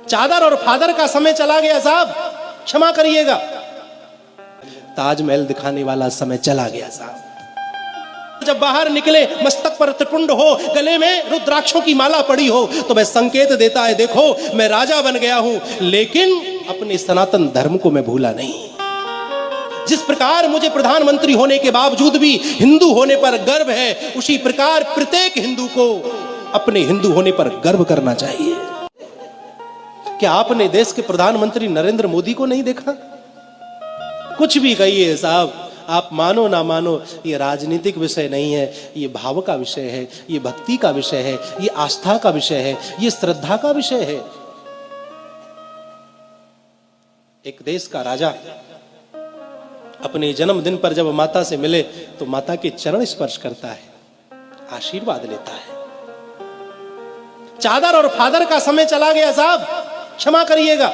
चादर और फादर का समय चला गया साहब, क्षमा करिएगा। ताजमहल दिखाने वाला समय चला गया साहब। जब बाहर निकले मस्तक पर त्रिपुंड हो, गले में रुद्राक्षों की माला पड़ी हो, तो वह संकेत देता है देखो मैं राजा बन गया हूं, लेकिन अपने सनातन धर्म को मैं भूला नहीं। जिस प्रकार मुझे प्रधानमंत्री होने के बावजूद भी हिंदू होने पर गर्व है, उसी प्रकार प्रत्येक हिंदू को अपने हिंदू होने पर गर्व करना चाहिए। क्या आपने देश के प्रधानमंत्री नरेंद्र मोदी को नहीं देखा? कुछ भी कहिए साहब, आप मानो ना मानो, ये राजनीतिक विषय नहीं है, ये भाव का विषय है, ये भक्ति का विषय है, ये आस्था का विषय है, ये श्रद्धा का विषय है। एक देश का राजा अपने जन्मदिन पर जब माता से मिले तो माता के चरण स्पर्श करता है, आशीर्वाद लेता है। चादर और फादर का समय चला गया साहब, क्षमा करिएगा।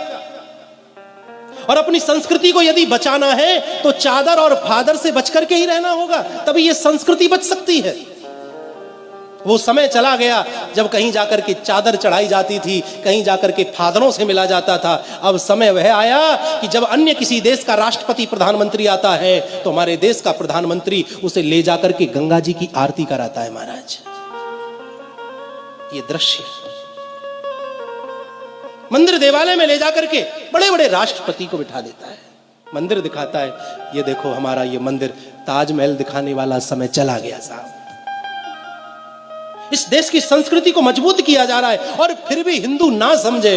और अपनी संस्कृति को यदि बचाना है तो चादर और फादर से बचकर के ही रहना होगा, तभी ये संस्कृति बच सकती है। वो समय चला गया जब कहीं जाकर के चादर चढ़ाई जाती थी, कहीं जाकर के फादरों से मिला जाता था। अब समय वह आया कि जब अन्य किसी देश का राष्ट्रपति प्रधानमंत्री आता है तो हमारे देश का प्रधानमंत्री उसे ले जाकर के गंगा जी की आरती कराता है। महाराज, ये दृश्य मंदिर देवालय में ले जाकर के बड़े बड़े राष्ट्रपति को बिठा देता है, मंदिर दिखाता है, ये देखो हमारा ये मंदिर। ताजमहल दिखाने वाला समय चला गया साहब। इस देश की संस्कृति को मजबूत किया जा रहा है और फिर भी हिंदू ना समझे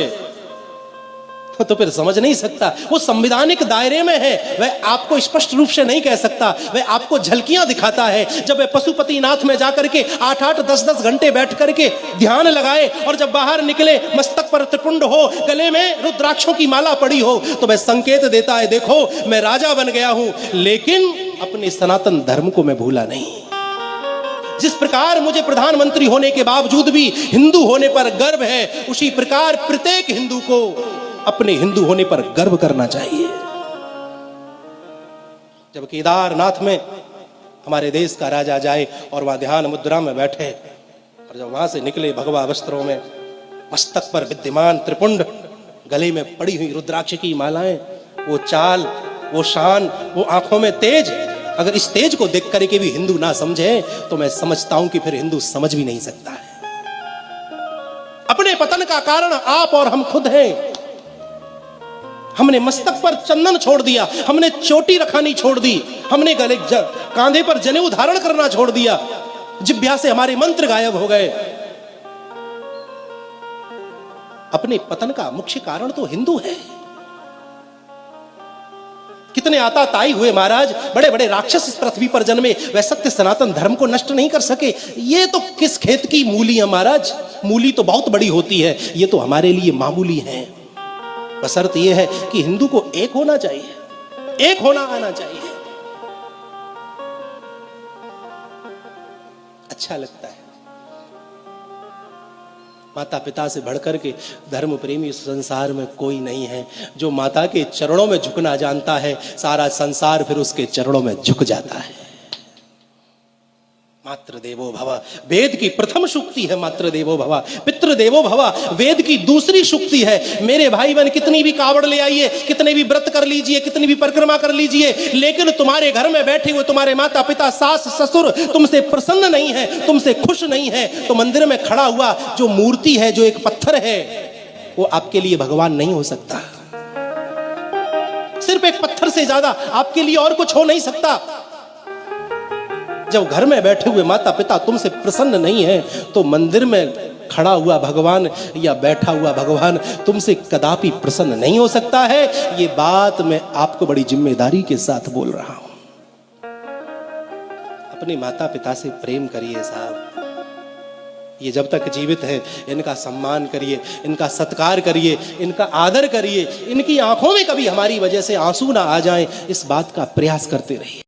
तो फिर समझ नहीं सकता। वो संवैधानिक दायरे में है, वह आपको स्पष्ट रूप से नहीं कह सकता, वह आपको झलकियां दिखाता है। जब वह पशुपतिनाथ में जाकर के 8-8, 10-10 घंटे बैठ करके ध्यान लगाए और जब बाहर निकले मस्तक पर त्रिपुंड हो, गले में रुद्राक्षों की माला पड़ी हो, तो वह संकेत देता है देखो मैं राजा बन गया हूं, लेकिन अपने सनातन धर्म को मैं भूला नहीं। जिस प्रकार मुझे प्रधानमंत्री होने के बावजूद भी हिंदू होने पर गर्व है, उसी प्रकार प्रत्येक हिंदू को अपने हिंदू होने पर गर्व करना चाहिए। जब केदारनाथ में हमारे देश का राजा जाए और वहां ध्यान मुद्रा में बैठे और जब वहां से निकले भगवा वस्त्रों में, मस्तक पर विद्यमान त्रिपुंड, गले में पड़ी हुई रुद्राक्ष की मालाएं, वो चाल, वो शान, वो आंखों में तेज, अगर इस तेज को देख करके भी हिंदू ना समझे तो मैं समझता हूं कि फिर हिंदू समझ भी नहीं सकता है। अपने पतन का कारण आप और हम खुद हैं। हमने मस्तक पर चंदन छोड़ दिया, हमने चोटी रखानी छोड़ दी, हमने गले कांधे पर जनेऊ धारण करना छोड़ दिया, जिह्वा से हमारे मंत्र गायब हो गए। अपने पतन का मुख्य कारण तो हिंदू है। कितने आताताई हुए महाराज, बड़े बड़े राक्षस इस पृथ्वी पर जन्मे, वह सत्य सनातन धर्म को नष्ट नहीं कर सके। ये तो किस खेत की मूली है महाराज, मूली तो बहुत बड़ी होती है, ये तो हमारे लिए मामूली है। बशर्त यह है कि हिंदू को एक होना चाहिए, एक होना आना चाहिए। अच्छा लगता है, माता पिता से बढ़कर के धर्म प्रेमी इस संसार में कोई नहीं है। जो माता के चरणों में झुकना जानता है, सारा संसार फिर उसके चरणों में झुक जाता है। मातृ देवो भव, वेद की प्रथम सूक्ति है मातृ देवो भव। पितृ देवो भव, वेद की दूसरी सूक्ति है। मेरे भाई बहन, कितनी भी कावड़ ले आइए, कितने भी व्रत कर लीजिए, कितनी भी परिक्रमा कर लीजिए, लेकिन तुम्हारे घर में बैठे हुए तुम्हारे माता पिता, सास ससुर तुमसे प्रसन्न नहीं है, तुमसे खुश नहीं है, तो मंदिर में खड़ा हुआ जो मूर्ति है, जो एक पत्थर है, वो आपके लिए भगवान नहीं हो सकता। सिर्फ एक पत्थर से ज्यादा आपके लिए और कुछ हो नहीं सकता। जब घर में बैठे हुए माता पिता तुमसे प्रसन्न नहीं है, तो मंदिर में खड़ा हुआ भगवान या बैठा हुआ भगवान तुमसे कदापि प्रसन्न नहीं हो सकता है। ये बात मैं आपको बड़ी जिम्मेदारी के साथ बोल रहा हूं। अपने माता पिता से प्रेम करिए साहब, ये जब तक जीवित है इनका सम्मान करिए, इनका सत्कार करिए, इनका आदर करिए, इनकी आंखों में कभी हमारी वजह से आंसू ना आ जाएं, इस बात का प्रयास करते रहिए।